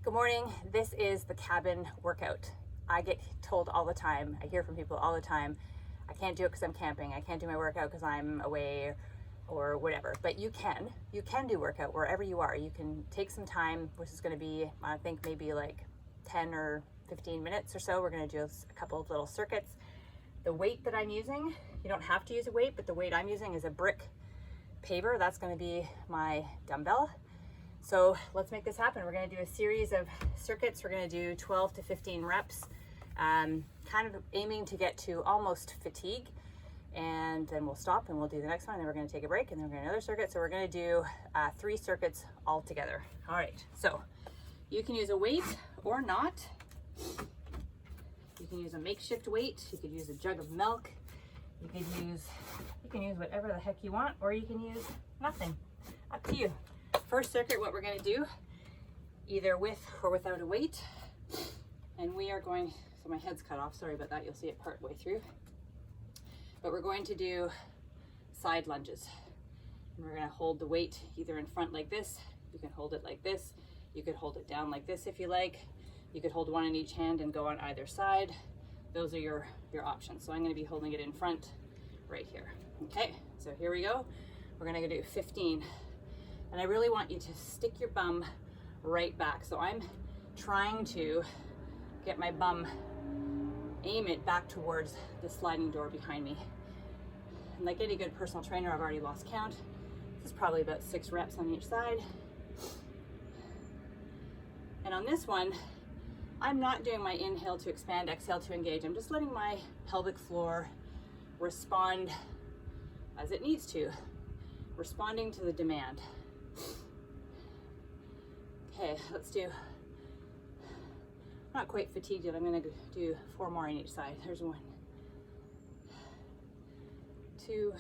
Good morning. This is the cabin workout. I get told all the time, I hear from people all the time, I can't do it because I'm camping. I can't do my workout because I'm away or whatever. But you can do workout wherever you are. You can take some time, which is going to be, I think maybe like 10 or 15 minutes or so. We're going to do a couple of little circuits. The weight that I'm using, you don't have to use a weight, but the weight I'm using is a brick paver. That's going to be my dumbbell. So let's make this happen. We're going to do a series of circuits. We're going to do 12 to 15 reps, kind of aiming to get to almost fatigue. And then we'll stop and we'll do the next one. And then we're going to take a break and then we're going to do another circuit. So we're going to do 3 circuits all together. All right. So you can use a weight or not. You can use a makeshift weight. You could use a jug of milk. You can use whatever the heck you want, or you can use nothing. Up to you. First circuit, what we're going to do, either with or without a weight, and we are going, so my head's cut off, sorry about that, you'll see it part way through, but we're going to do side lunges. And we're going to hold the weight either in front like this, you can hold it like this, you could hold it down like this if you like, you could hold one in each hand and go on either side. Those are your options. So I'm going to be holding it in front right here. Okay, so here we go. We're going to do 15. And I really want you to stick your bum right back. So I'm trying to get my bum, aim it back towards the sliding door behind me. And like any good personal trainer, I've already lost count. This is probably about 6 reps on each side. And on this one, I'm not doing my inhale to expand, exhale to engage. I'm just letting my pelvic floor respond as it needs to, responding to the demand. Okay, let's do, not quite fatigued yet, I'm gonna do 4 more on each side. There's 1, 2,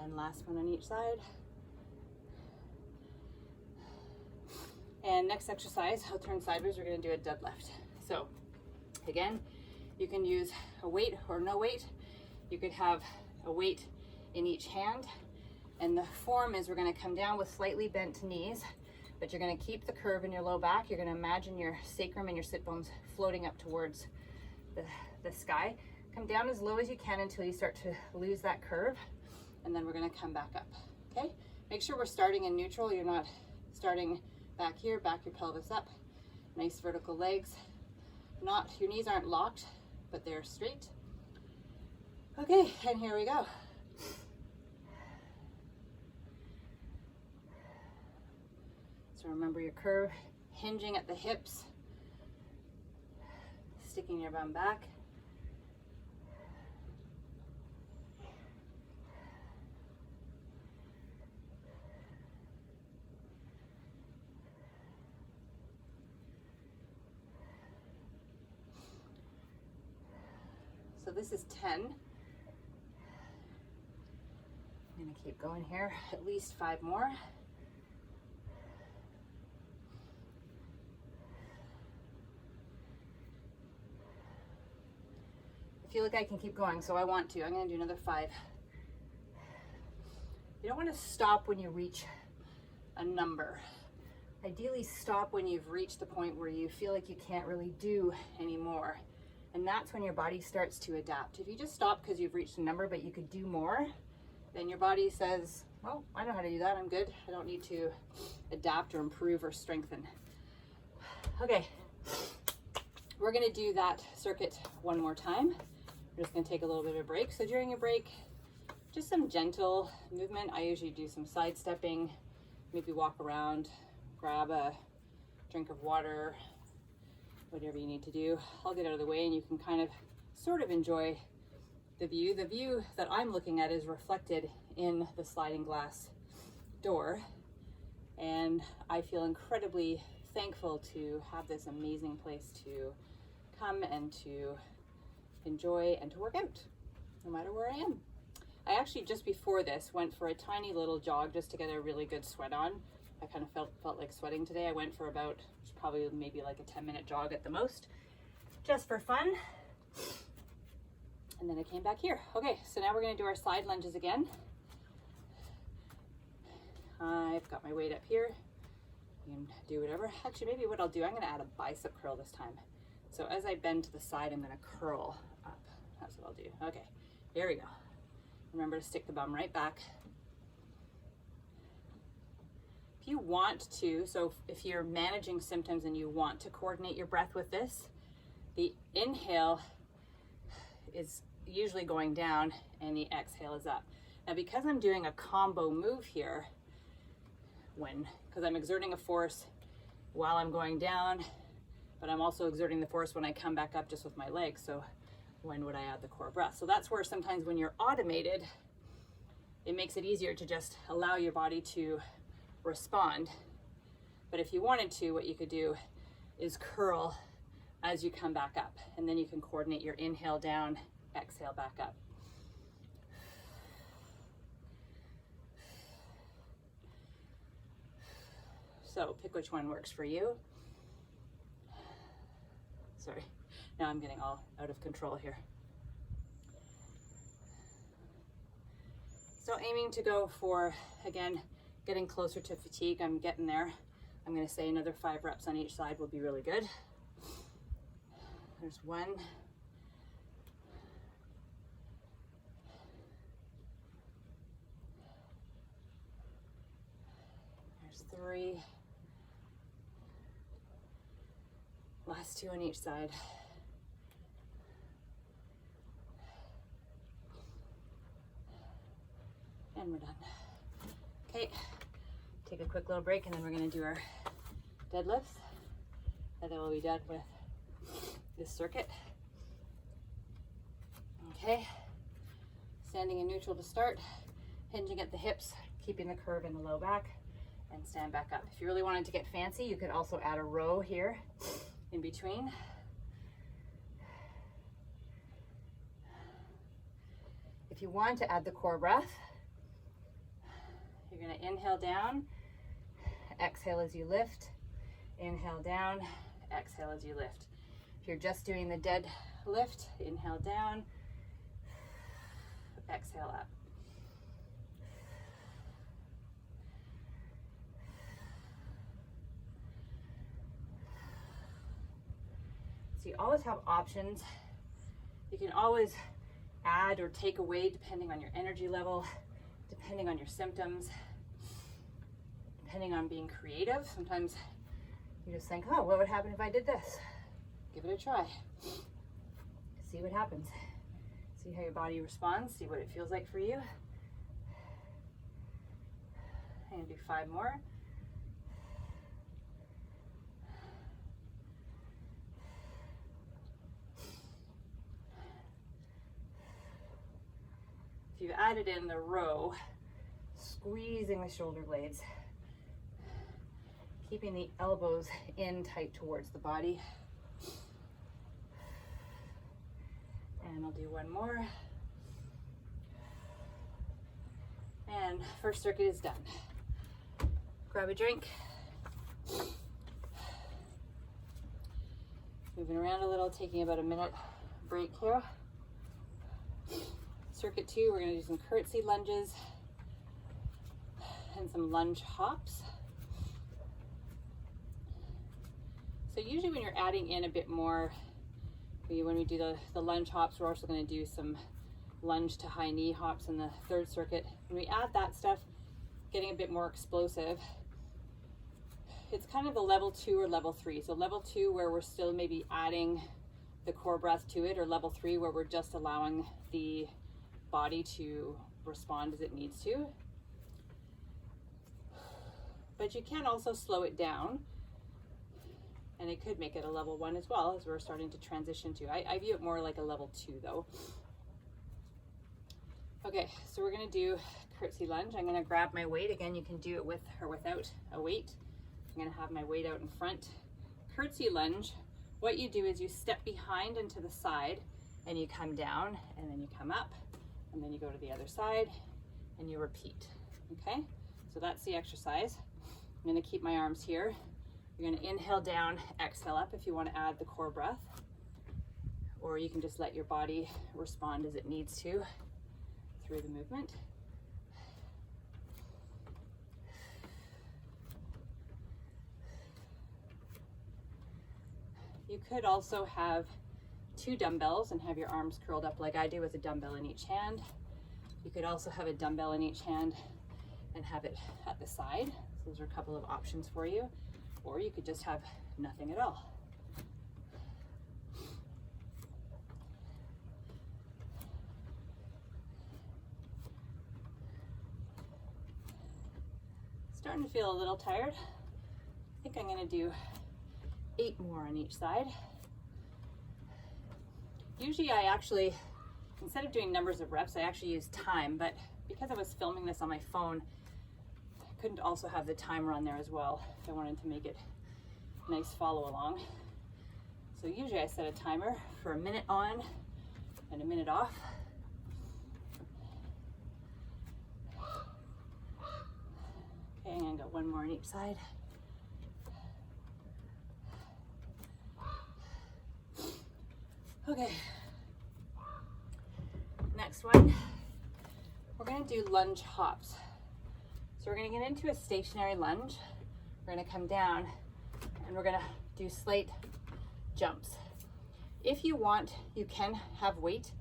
and last one on each side. And next exercise, I'll turn sideways, we're gonna do a deadlift. So again, you can use a weight or no weight. You could have a weight in each hand. And the form is we're gonna come down with slightly bent knees, but you're gonna keep the curve in your low back. You're gonna imagine your sacrum and your sit bones floating up towards the sky. Come down as low as you can until you start to lose that curve. And then we're gonna come back up, okay? Make sure we're starting in neutral. You're not starting back here, back your pelvis up. Nice vertical legs. Your knees aren't locked, but they're straight. Okay, and here we go. So remember your curve, hinging at the hips, sticking your bum back. So this is 10. I'm gonna keep going here, at least 5 more. I feel like I can keep going, so I want to. I'm gonna do another 5. You don't wanna stop when you reach a number. Ideally stop when you've reached the point where you feel like you can't really do anymore. And that's when your body starts to adapt. If you just stop because you've reached a number but you could do more, then your body says, well, I know how to do that, I'm good. I don't need to adapt or improve or strengthen. Okay, we're gonna do that circuit one more time. We're just gonna take a little bit of a break. So during a break, just some gentle movement. I usually do some sidestepping, maybe walk around, grab a drink of water, whatever you need to do. I'll get out of the way and you can kind of sort of enjoy the view. The view that I'm looking at is reflected in the sliding glass door. And I feel incredibly thankful to have this amazing place to come and to enjoy and to work out, no matter where I am. I actually, just before this, went for a tiny little jog just to get a really good sweat on. I kind of felt like sweating today. I went for about, probably maybe like a 10-minute jog at the most, just for fun. And then I came back here. Okay, so now we're gonna do our side lunges again. I've got my weight up here. You can do whatever. Actually, maybe what I'll do, I'm gonna add a bicep curl this time. So as I bend to the side, I'm gonna curl up. That's what I'll do. Okay, here we go. Remember to stick the bum right back. If you want to, so if you're managing symptoms and you want to coordinate your breath with this, the inhale is usually going down and the exhale is up. Now, because I'm doing a combo move here, because I'm exerting a force while I'm going down, but I'm also exerting the force when I come back up just with my legs. So when would I add the core breath? So that's where sometimes when you're automated, it makes it easier to just allow your body to respond. But if you wanted to, what you could do is curl as you come back up, and then you can coordinate your inhale down, exhale back up. So pick which one works for you. Sorry, now I'm getting all out of control here. So aiming to go for, again, getting closer to fatigue. I'm getting there. I'm gonna say another 5 reps on each side will be really good. There's 1. There's 3. Last 2 on each side. And we're done. Okay, take a quick little break and then we're gonna do our deadlifts. And then we'll be done with this circuit. Okay, standing in neutral to start, hinging at the hips, keeping the curve in the low back, and stand back up. If you really wanted to get fancy, you could also add a row here in between. If you want to add the core breath, you're going to inhale down, exhale as you lift, inhale down, exhale as you lift. If you're just doing the dead lift, inhale down, exhale up. So you always have options. You can always add or take away depending on your energy level, depending on your symptoms, depending on being creative. Sometimes you just think, oh, what would happen if I did this? Give it a try. See what happens. See how your body responds. See what it feels like for you. And do 5 more. If you've added in the row, squeezing the shoulder blades, keeping the elbows in tight towards the body. And I'll do 1 more. And first circuit is done. Grab a drink. Moving around a little, taking about a minute break here. Circuit 2, we're going to do some curtsy lunges and some lunge hops. So usually when you're adding in a bit more, when we do the lunge hops, we're also going to do some lunge to high knee hops in the 3rd circuit. When we add that stuff, getting a bit more explosive, it's kind of the level 2 or level 3. So level 2 where we're still maybe adding the core breath to it, or level 3 where we're just allowing the body to respond as it needs to. But you can also slow it down, and it could make it a level 1 as well, as we're starting to transition to. I view it more like a level 2 though. Okay, so we're gonna do curtsy lunge. I'm gonna grab my weight. Again, you can do it with or without a weight. I'm gonna have my weight out in front. Curtsy lunge, what you do is you step behind and to the side, and you come down, and then you come up, and then you go to the other side, and you repeat, okay? So that's the exercise. I'm gonna keep my arms here. You're gonna inhale down, exhale up if you wanna add the core breath, or you can just let your body respond as it needs to through the movement. You could also have 2 dumbbells and have your arms curled up like I do with a dumbbell in each hand. You could also have a dumbbell in each hand and have it at the side. So those are a couple of options for you. Or you could just have nothing at all. Starting to feel a little tired. I think I'm going to do 8 more on each side. Usually I actually, instead of doing numbers of reps, I actually use time, but because I was filming this on my phone, I couldn't also have the timer on there as well if I wanted to make it nice follow along. So usually I set a timer for a minute on and a minute off. Okay, I'm gonna go 1 more on each side. Okay, next one, we're gonna do lunge hops. So we're gonna get into a stationary lunge. We're gonna come down and we're gonna do slight jumps. If you want, you can have weight.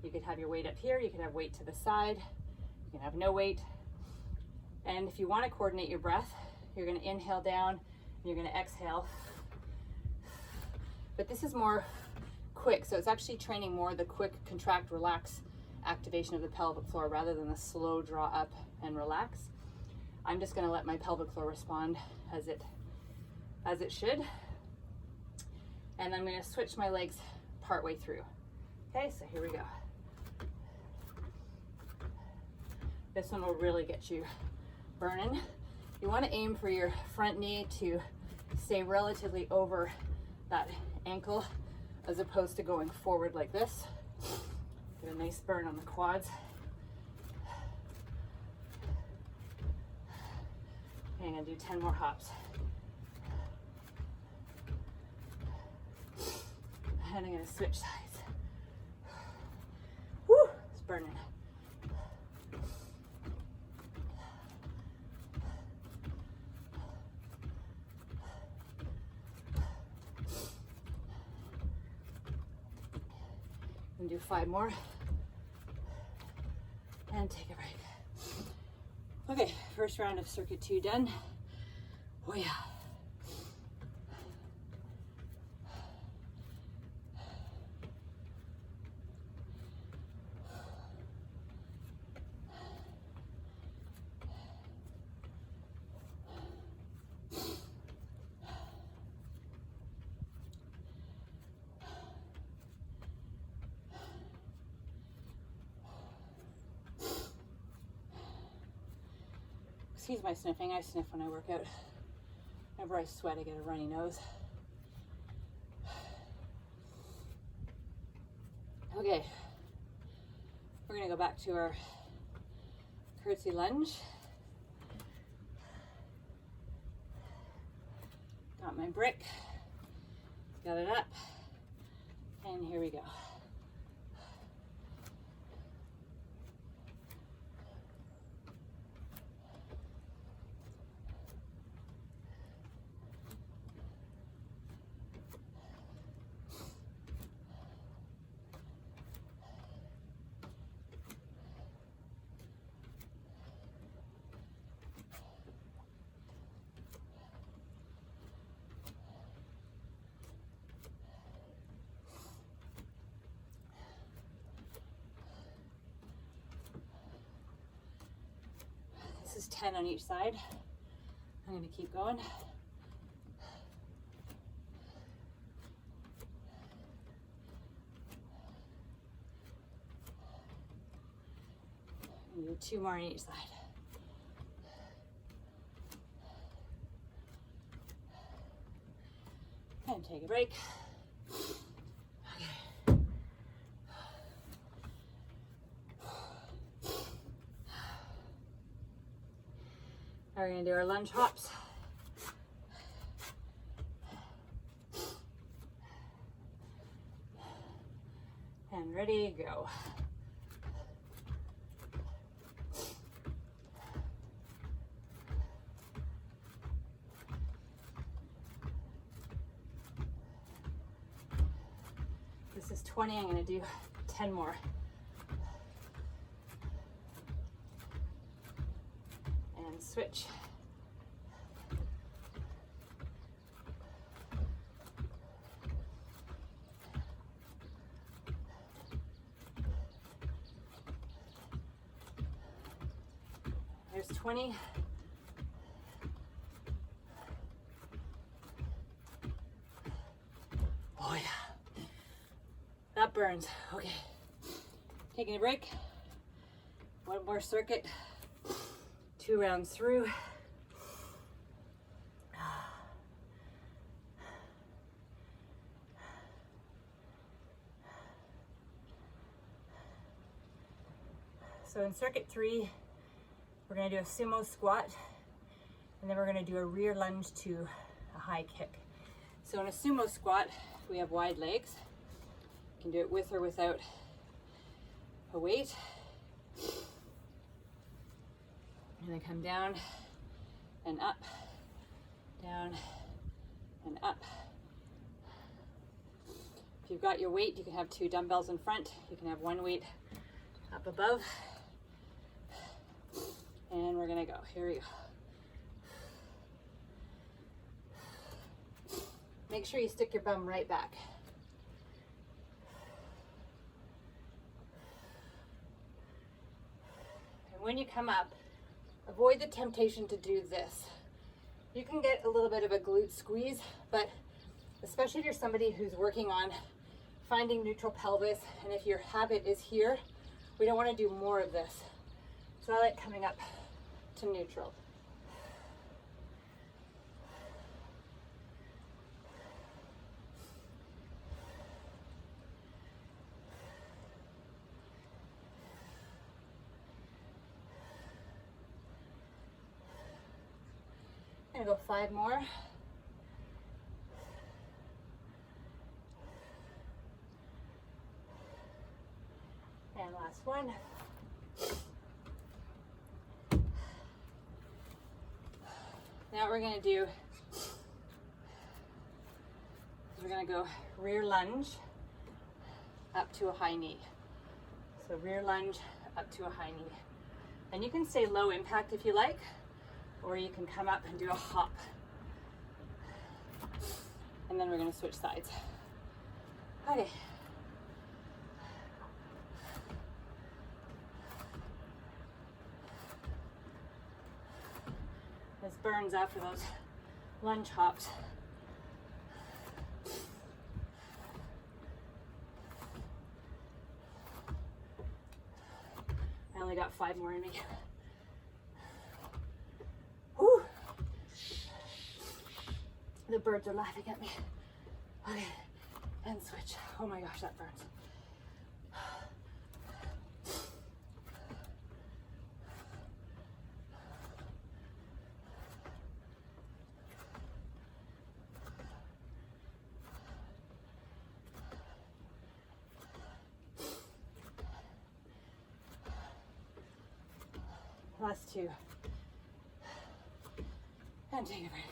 You could have your weight up here, you could have weight to the side, you can have no weight. And if you wanna coordinate your breath, you're gonna inhale down and you're gonna exhale. But this is more quick, so it's actually training more the quick contract, relax activation of the pelvic floor rather than the slow draw up and relax. I'm just going to let my pelvic floor respond as it should, and I'm going to switch my legs partway through. Okay, so here we go. This one will really get you burning. You want to aim for your front knee to stay relatively over that ankle as opposed to going forward like this. Get a nice burn on the quads. Okay, I'm gonna do 10 more hops. And I'm gonna switch sides. Woo, it's burning. And do 5 more and take a break. Okay, first round of circuit 2 done. Oh yeah. Excuse my sniffing, I sniff when I work out. Whenever I sweat, I get a runny nose. Okay, we're gonna go back to our curtsy lunge. Got my brick, got it up, and here we go. This is 10 on each side. I'm going to keep going. I'm going to do 2 more on each side. And take a break. We're going to do our lunge hops. And ready, go. This is 20, I'm gonna do 10 more. And switch. There's 20. Oh yeah, that burns. Okay, taking a break. One more circuit, 2 rounds through. So in circuit 3, we're going to do a sumo squat, and then we're going to do a rear lunge to a high kick. So in a sumo squat, we have wide legs. You can do it with or without a weight. And then come down and up, down and up. If you've got your weight, you can have 2 dumbbells in front. You can have 1 weight up above. And we're gonna go, here we go. Make sure you stick your bum right back. And when you come up, avoid the temptation to do this. You can get a little bit of a glute squeeze, but especially if you're somebody who's working on finding neutral pelvis, and if your habit is here, we don't wanna do more of this. So I like coming up to neutral. I'm gonna go 5 more. And last one. Now what we're gonna do, we're gonna go rear lunge up to a high knee. So rear lunge up to a high knee. And you can stay low impact if you like, or you can come up and do a hop. And then we're gonna switch sides. Okay. This burns after those lunge hops. I only got 5 more in me. Whew. The birds are laughing at me. Okay, and switch. Oh my gosh, that burns. Last 2. And take a break.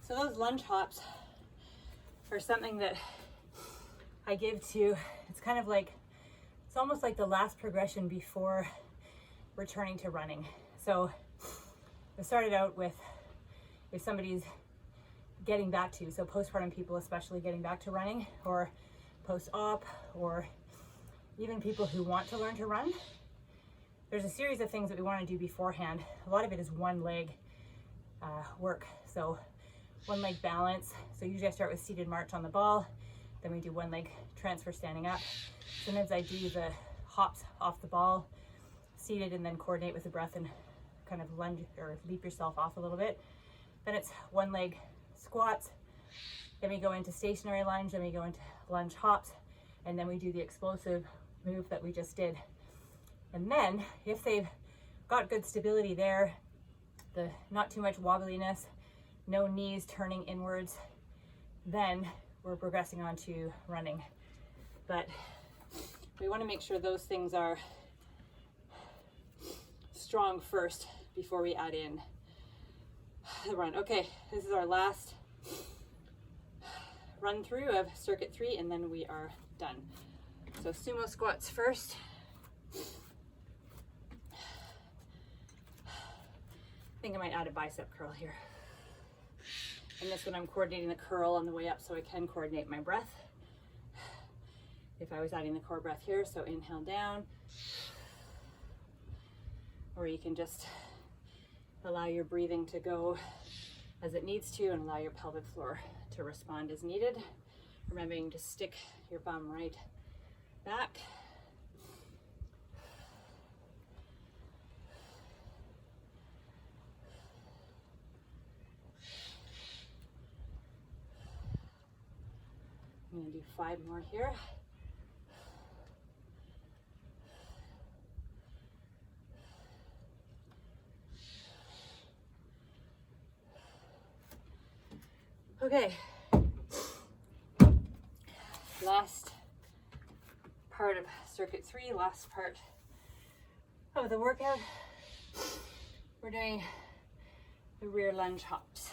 So those lunge hops are something that I give to, it's kind of like, it's almost like the last progression before returning to running. So I started out with, if somebody's getting back to, so postpartum people especially getting back to running, or post-op, or even people who want to learn to run, there's a series of things that we want to do beforehand. A lot of it is one leg work. So one leg balance. So usually I start with seated march on the ball, then we do one leg transfer standing up. Sometimes I do the hops off the ball, seated, and then coordinate with the breath and kind of lunge or leap yourself off a little bit. Then it's one leg squats, then we go into stationary lunge, then we go into lunge hops, and then we do the explosive move that we just did. And then if they've got good stability there, the not too much wobbliness, no knees turning inwards, then we're progressing on to running. But we want to make sure those things are strong first before we add in run. Okay, this is our last run through of circuit 3, and then we are done. So sumo squats first. I think I might add a bicep curl here. And this one I'm coordinating the curl on the way up so I can coordinate my breath. If I was adding the core breath here, so inhale down, or you can just allow your breathing to go as it needs to and allow your pelvic floor to respond as needed. Remembering to stick your bum right back. I'm going to do 5 more here. Okay, last part of circuit 3, last part of the workout. We're doing the rear lunge hops.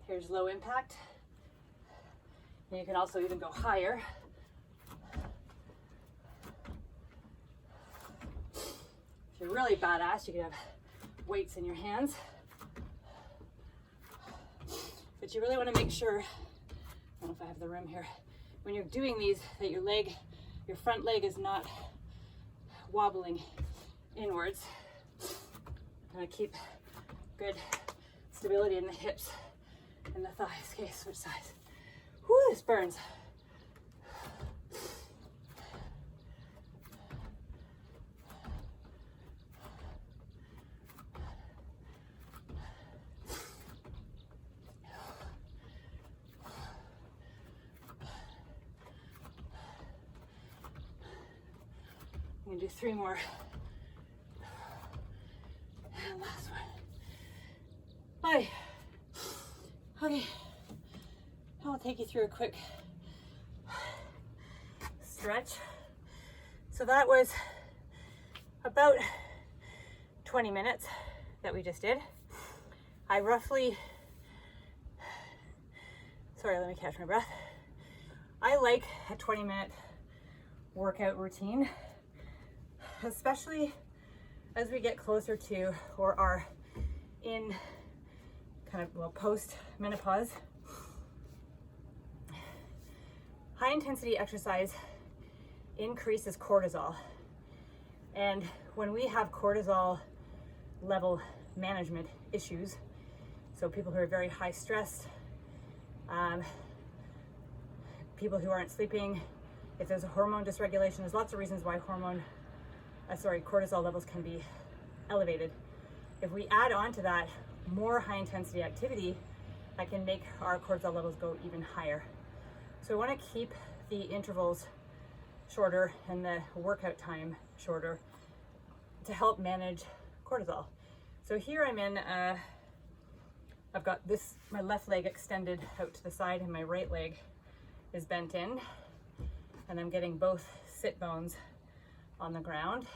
Here's low impact. And you can also even go higher. If you're really badass, you can have weights in your hands. But you really want to make sure, I don't know if I have the room here, when you're doing these, that your front leg is not wobbling inwards. And keep good stability in the hips and the thighs. Okay, switch sides. Whoo, this burns. I'm gonna do 3 more. And last one. Bye. Okay, I'll take you through a quick stretch. So that was about 20 minutes that we just did. I roughly, sorry, let me catch my breath. I like a 20-minute workout routine, especially as we get closer to or are in kind of, well, post-menopause. High intensity exercise increases cortisol. And when we have cortisol level management issues, so people who are very high stressed, people who aren't sleeping, if there's a hormone dysregulation, there's lots of reasons why cortisol levels can be elevated. If we add on to that more high intensity activity, that can make our cortisol levels go even higher. So I want to keep the intervals shorter and the workout time shorter to help manage cortisol. So here I'm in, I've got my left leg extended out to the side and my right leg is bent in, and I'm getting both sit bones on the ground.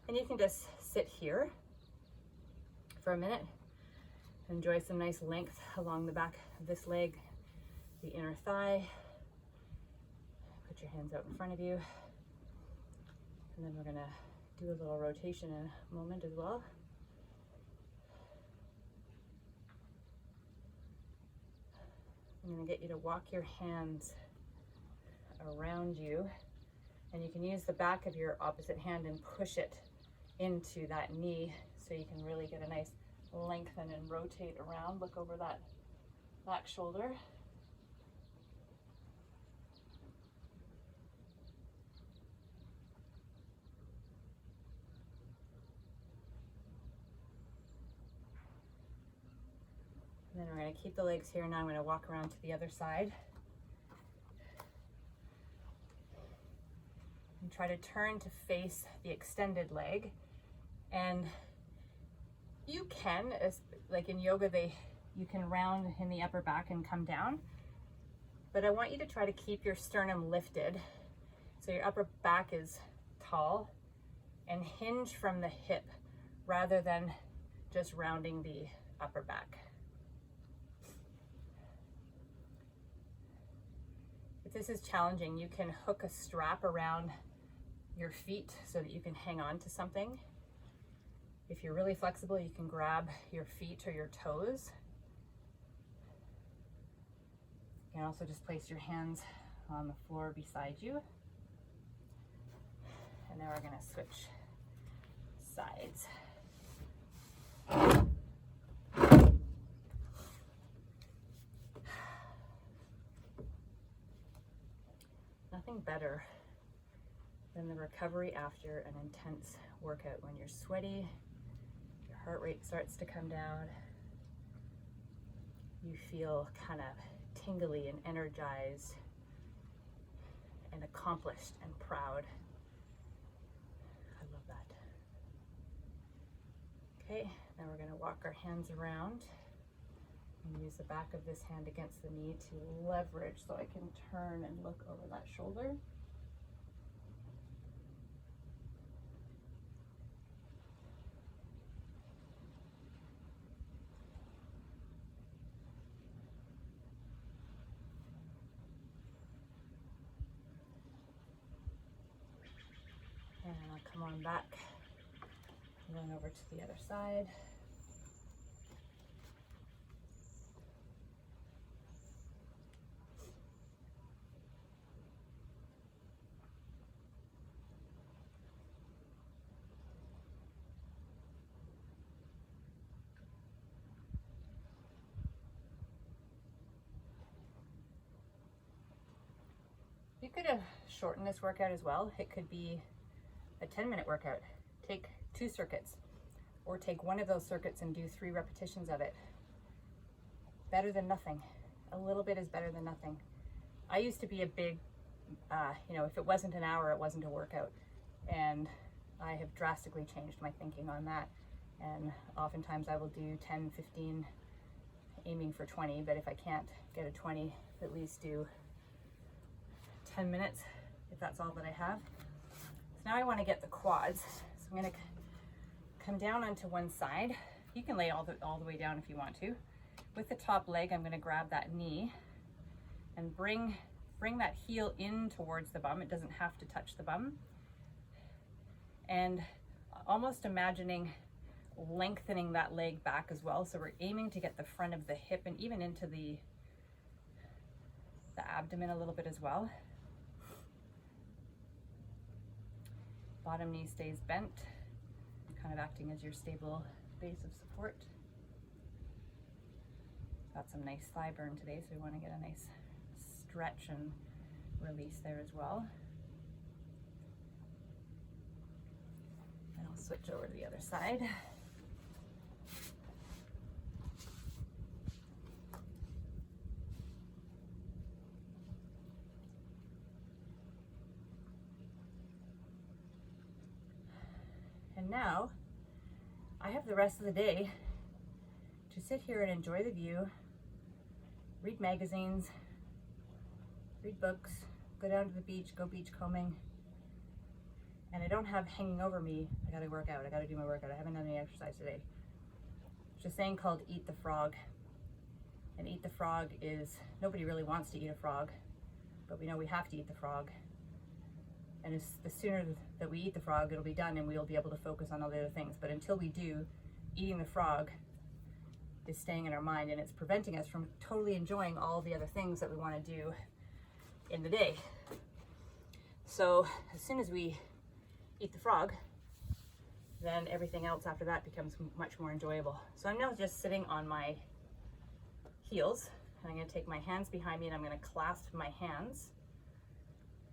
And you can just sit here for a minute. Enjoy some nice length along the back of this leg, the inner thigh. Put your hands out in front of you. And then we're gonna do a little rotation in a moment as well. I'm gonna get you to walk your hands around you, and you can use the back of your opposite hand and push it into that knee so you can really get a nice lengthen and rotate around. Look over that back shoulder. And then we're going to keep the legs here. Now I'm going to walk around to the other side. And try to turn to face the extended leg. And you can, like in yoga, you can round in the upper back and come down. But I want you to try to keep your sternum lifted so your upper back is tall, and hinge from the hip rather than just rounding the upper back. If this is challenging, you can hook a strap around your feet so that you can hang on to something. If you're really flexible, you can grab your feet or your toes. You can also just place your hands on the floor beside you. And now we're going to switch sides. Nothing better than the recovery after an intense workout, when you're sweaty, your heart rate starts to come down, you feel kind of tingly and energized and accomplished and proud. I love that. Okay, now we're going to walk our hands around and use the back of this hand against the knee to leverage so I can turn and look over that shoulder. And I'll come on back and then over to the other side. You could have shortened this workout as well. It could be a 10-minute workout. Take 2 circuits, or take one of those circuits and do 3 repetitions of it. Better than nothing. A little bit is better than nothing. I used to be a big, if it wasn't an hour, it wasn't a workout. And I have drastically changed my thinking on that. And oftentimes I will do 10, 15, aiming for 20, but if I can't get a 20, at least do 10 minutes, if that's all that I have. So now I want to get the quads. So I'm going to come down onto one side. You can lay all the way down if you want to. With the top leg, I'm going to grab that knee and bring that heel in towards the bum. It doesn't have to touch the bum. And almost imagining lengthening that leg back as well. So we're aiming to get the front of the hip and even into the abdomen a little bit as well. Bottom knee stays bent, kind of acting as your stable base of support. Got some nice thigh burn today, so we want to get a nice stretch and release there as well. And I'll switch over to the other side. And now I have the rest of the day to sit here and enjoy the view, read magazines, read books, go down to the beach, go beachcombing. And I don't have hanging over me, I gotta work out, I gotta do my workout. I haven't done any exercise today. There's a saying called eat the frog. And eat the frog is, nobody really wants to eat a frog, but we know we have to eat the frog. And the sooner that we eat the frog, it'll be done and we'll be able to focus on all the other things. But until we do, eating the frog is staying in our mind, and it's preventing us from totally enjoying all the other things that we want to do in the day. So as soon as we eat the frog, then everything else after that becomes much more enjoyable. So I'm now just sitting on my heels, and I'm going to take my hands behind me and I'm going to clasp my hands.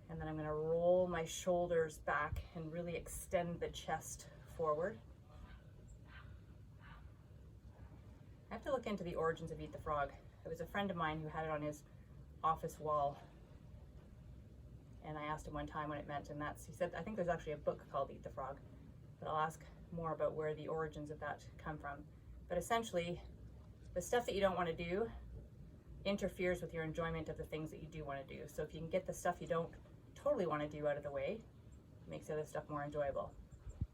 And then I'm going to roll my shoulders back and really extend the chest forward. I have to look into the origins of Eat the Frog. It was a friend of mine who had it on his office wall. And I asked him one time what it meant, and he said, I think there's actually a book called Eat the Frog. But I'll ask more about where the origins of that come from. But essentially, the stuff that you don't want to do, interferes with your enjoyment of the things that you do want to do. So if you can get the stuff you don't totally want to do out of the way, it makes the other stuff more enjoyable.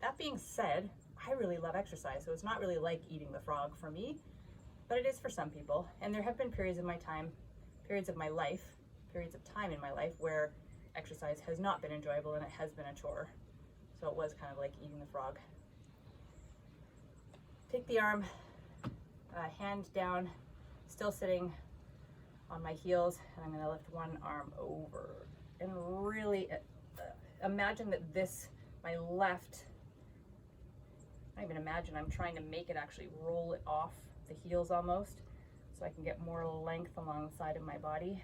That being said, I really love exercise, so it's not really like eating the frog for me, but it is for some people. And there have been periods of my time, periods of my life, periods of time in my life where exercise has not been enjoyable and it has been a chore. So it was kind of like eating the frog. Take the arm, hand down, still sitting on my heels, and I'm gonna lift one arm over. And really imagine that this, my left, I don't even imagine, I'm trying to make it actually roll it off the heels almost, so I can get more length along the side of my body.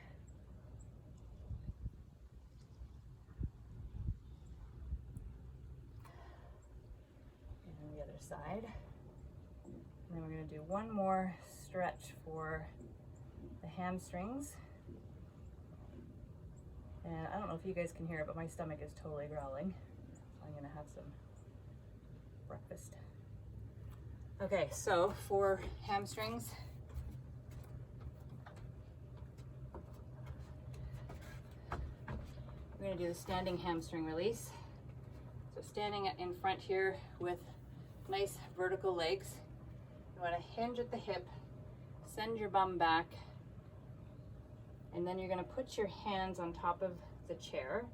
And the other side. And then we're going to do one more stretch for the hamstrings. And I don't know if you guys can hear it, but my stomach is totally growling. So I'm going to have some breakfast. Okay, so for hamstrings, we're going to do the standing hamstring release. So standing in front here with nice vertical legs. You want to hinge at the hip, send your bum back, and then you're going to put your hands on top of the chair.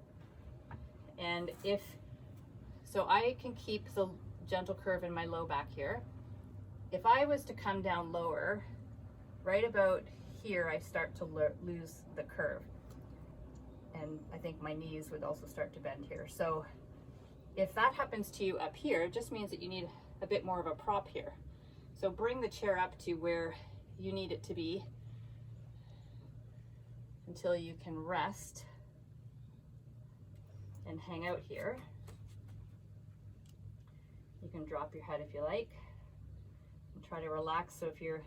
And so I can keep the gentle curve in my low back here. If I was to come down lower, right about here, I start to lose the curve. And I think my knees would also start to bend here. So if that happens to you up here, it just means that you need a bit more of a prop here. So bring the chair up to where you need it to be until you can rest and hang out here. You can drop your head if you like and try to relax. So if your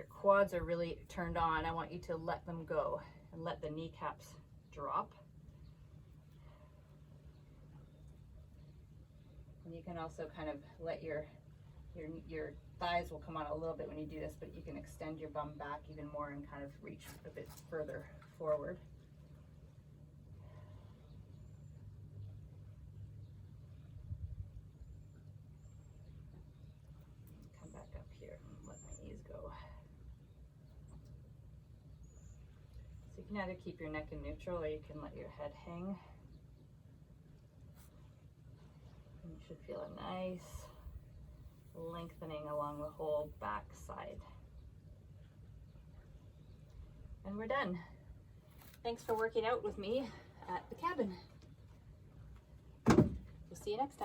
quads are really turned on, I want you to let them go and let the kneecaps drop. And you can also kind of let your thighs will come on a little bit when you do this, but you can extend your bum back even more and kind of reach a bit further forward. Come back up here and let my knees go. So you can either keep your neck in neutral or you can let your head hang. And you should feel a nice lengthening along the whole back side. And we're done. Thanks for working out with me at the cabin. We'll see you next time.